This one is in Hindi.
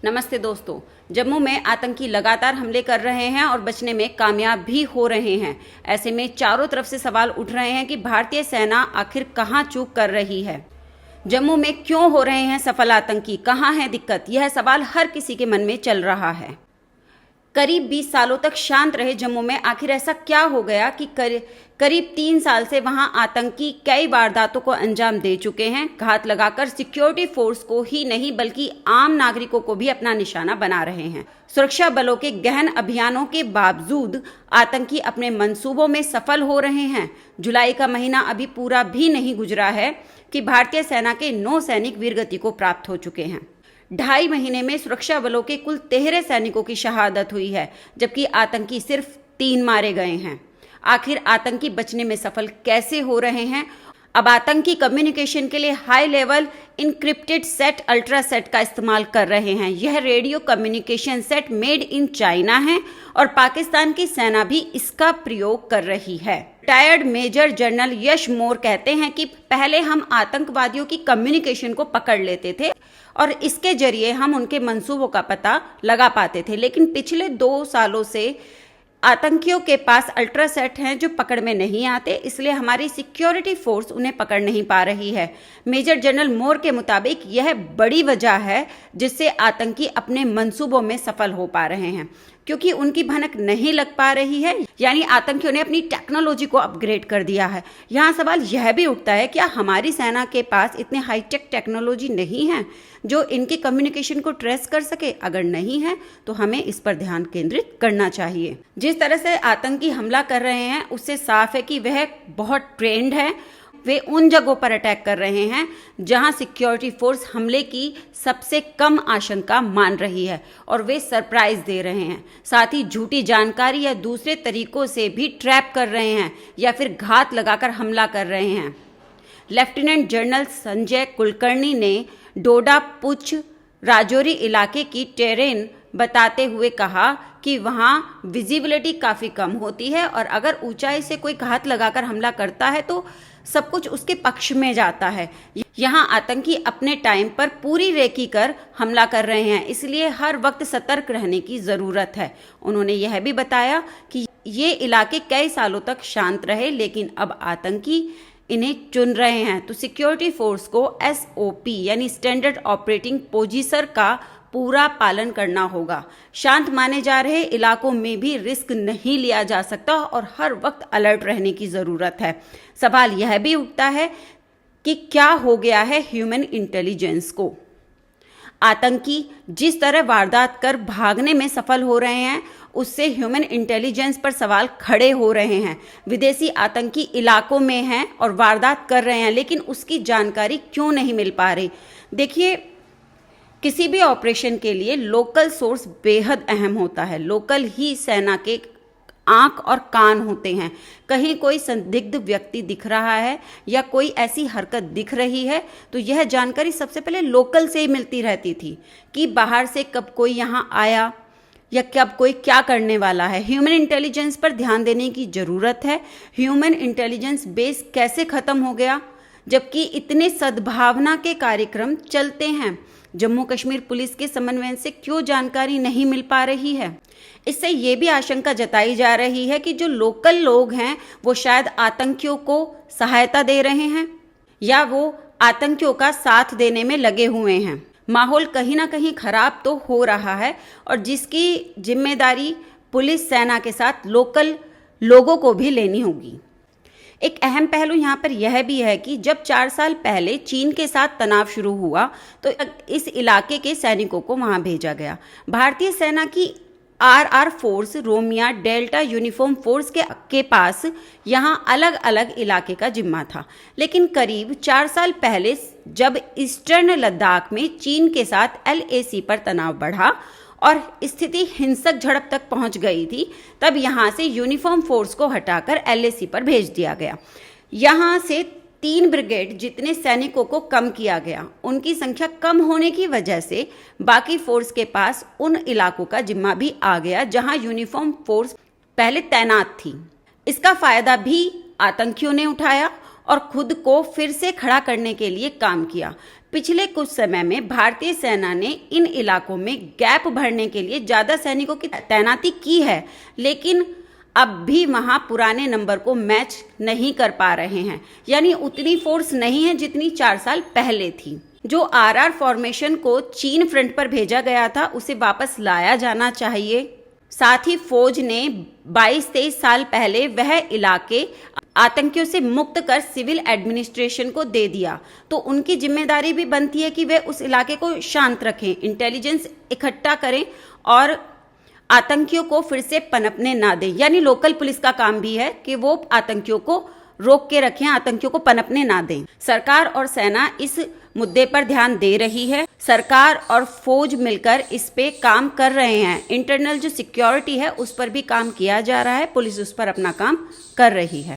नमस्ते दोस्तों। जम्मू में आतंकी लगातार हमले कर रहे हैं और बचने में कामयाब भी हो रहे हैं। ऐसे में चारों तरफ से सवाल उठ रहे हैं कि भारतीय सेना आखिर कहां चूक कर रही है। जम्मू में क्यों हो रहे हैं सफल आतंकी, कहां है दिक्कत, यह सवाल हर किसी के मन में चल रहा है। करीब 20 सालों तक शांत रहे जम्मू में आखिर ऐसा क्या हो गया कि करीब 3 साल से वहां आतंकी कई वारदातों को अंजाम दे चुके हैं। घात लगाकर सिक्योरिटी फोर्स को ही नहीं बल्कि आम नागरिकों को भी अपना निशाना बना रहे हैं। सुरक्षा बलों के गहन अभियानों के बावजूद आतंकी अपने मंसूबों में सफल हो रहे हैं। जुलाई का महीना अभी पूरा भी नहीं गुजरा है कि भारतीय सेना के 9 सैनिक वीरगति को प्राप्त हो चुके हैं। 2.5 महीने में सुरक्षा बलों के कुल 13 सैनिकों की शहादत हुई है, जबकि आतंकी सिर्फ 3 मारे गए हैं। आखिर आतंकी बचने में सफल कैसे हो रहे हैं? अब आतंकी कम्युनिकेशन के लिए high level encrypted set ultra set का इस्तेमाल कर रहे हैं। यह radio communication set made in China है और पाकिस्तान की सेना भी इसका प्रयोग कर रही है। रिटायर्ड मेजर जनरल यश मोर कहते हैं कि पहले हम आतंकवादियों की कम्युनिकेशन को पकड़ लेते थे और इसके जरिए हम उनके मंसूबों का पता लगा पाते थे, लेकिन पिछले 2 सालों से आतंकियों के पास अल्ट्रासेट हैं जो पकड़ में नहीं आते, इसलिए हमारी सिक्योरिटी फोर्स उन्हें पकड़ नहीं पा रही है। मेजर जनरल मोर के मुताबिक यह बड़ी वजह है जिससे आतंकी अपने मंसूबों में सफल हो पा रहे हैं, क्योंकि उनकी भनक नहीं लग पा रही है। यानी आतंकियों ने अपनी टेक्नोलॉजी को अपग्रेड कर दिया है। यहाँ सवाल यह भी उठता है, क्या हमारी सेना के पास इतने हाईटेक टेक्नोलॉजी नहीं है जो इनकी कम्युनिकेशन को ट्रेस कर सके? अगर नहीं है तो हमें इस पर ध्यान केंद्रित करना चाहिए। जिस तरह से आतंकी हमला कर रहे हैं उससे साफ है कि वह बहुत ट्रेंड है। वे उन जगहों पर अटैक कर रहे हैं जहां सिक्योरिटी फोर्स हमले की सबसे कम आशंका मान रही है और वे सरप्राइज दे रहे हैं। साथ ही झूठी जानकारी या दूसरे तरीकों से भी ट्रैप कर रहे हैं या फिर घात लगाकर हमला कर रहे हैं। लेफ्टिनेंट जनरल संजय कुलकर्णी ने डोडा पुंछ राजौरी इलाके की टेरेन बताते हुए कहा कि वहां विजिबिलिटी काफ़ी कम होती है और अगर ऊंचाई से कोई घात लगाकर हमला करता है तो सब कुछ उसके पक्ष में जाता है। यहाँ आतंकी अपने टाइम पर पूरी रेकी कर हमला कर रहे हैं, इसलिए हर वक्त सतर्क रहने की ज़रूरत है। उन्होंने यह भी बताया कि ये इलाके कई सालों तक शांत रहे, लेकिन अब आतंकी इन्हें चुन रहे हैं, तो सिक्योरिटी फोर्स को SOP यानी स्टैंडर्ड ऑपरेटिंग प्रोसीजर का पूरा पालन करना होगा। शांत माने जा रहे इलाकों में भी रिस्क नहीं लिया जा सकता और हर वक्त अलर्ट रहने की ज़रूरत है। सवाल यह भी उठता है कि क्या हो गया है ह्यूमन इंटेलिजेंस को? आतंकी जिस तरह वारदात कर भागने में सफल हो रहे हैं उससे ह्यूमन इंटेलिजेंस पर सवाल खड़े हो रहे हैं। विदेशी आतंकी इलाकों में हैं और वारदात कर रहे हैं, लेकिन उसकी जानकारी क्यों नहीं मिल पा रही? देखिए, किसी भी ऑपरेशन के लिए लोकल सोर्स बेहद अहम होता है। लोकल ही सेना के आंख और कान होते हैं। कहीं कोई संदिग्ध व्यक्ति दिख रहा है या कोई ऐसी हरकत दिख रही है तो यह जानकारी सबसे पहले लोकल से ही मिलती रहती थी कि बाहर से कब कोई यहाँ आया या कब कोई क्या करने वाला है। ह्यूमन इंटेलिजेंस पर ध्यान देने की ज़रूरत है। ह्यूमन इंटेलिजेंस बेस कैसे ख़त्म हो गया जबकि इतने सद्भावना के कार्यक्रम चलते हैं? जम्मू कश्मीर पुलिस के समन्वय से क्यों जानकारी नहीं मिल पा रही है? इससे ये भी आशंका जताई जा रही है कि जो लोकल लोग हैं वो शायद आतंकियों को सहायता दे रहे हैं या वो आतंकियों का साथ देने में लगे हुए हैं। माहौल कहीं ना कहीं खराब तो हो रहा है और जिसकी जिम्मेदारी पुलिस सेना के साथ लोकल लोगों को भी लेनी होगी। एक अहम पहलू यहाँ पर यह भी है कि जब 4 साल पहले चीन के साथ तनाव शुरू हुआ तो इस इलाके के सैनिकों को वहाँ भेजा गया। भारतीय सेना की RR force, Romeo, Delta Uniform force के पास यहाँ अलग अलग इलाके का जिम्मा था, लेकिन करीब 4 साल पहले जब ईस्टर्न लद्दाख में चीन के साथ LAC पर तनाव बढ़ा और स्थिति हिंसक झड़प तक पहुंच गई थी, तब यहां से यूनिफॉर्म फोर्स को हटाकर LAC पर भेज दिया गया। यहां से 3 ब्रिगेड जितने सैनिकों को कम किया गया। उनकी संख्या कम होने की वजह से बाकी फोर्स के पास उन इलाकों का जिम्मा भी आ गया जहां यूनिफॉर्म फोर्स पहले तैनात थी। इसका फायदा भी आतंकियों ने उठाया और खुद को फिर से खड़ा करने के लिए काम किया। पिछले कुछ समय में भारतीय सेना ने इन इलाकों में गैप भरने के लिए ज्यादा सैनिकों की तैनाती की है, लेकिन अब भी वहां पुराने नंबर को मैच नहीं कर पा रहे हैं। यानी उतनी फोर्स नहीं है जितनी 4 साल पहले थी। जो आरआर फॉर्मेशन को चीन फ्रंट पर भेजा गया था उसे वापस लाया जाना चाहिए। साथ ही फौज ने 22-23 साल पहले वह इलाके आतंकियों से मुक्त कर सिविल एडमिनिस्ट्रेशन को दे दिया, तो उनकी जिम्मेदारी भी बनती है कि वे उस इलाके को शांत रखें, इंटेलिजेंस इकट्ठा करें और आतंकियों को फिर से पनपने ना दें। यानी लोकल पुलिस का काम भी है कि वो आतंकियों को रोक के रखें, आतंकियों को पनपने ना दें। सरकार और सेना इस मुद्दे पर ध्यान दे रही है। सरकार और फौज मिलकर इस पे काम कर रहे हैं। इंटरनल जो सिक्योरिटी है उस पर भी काम किया जा रहा है, पुलिस उस पर अपना काम कर रही है।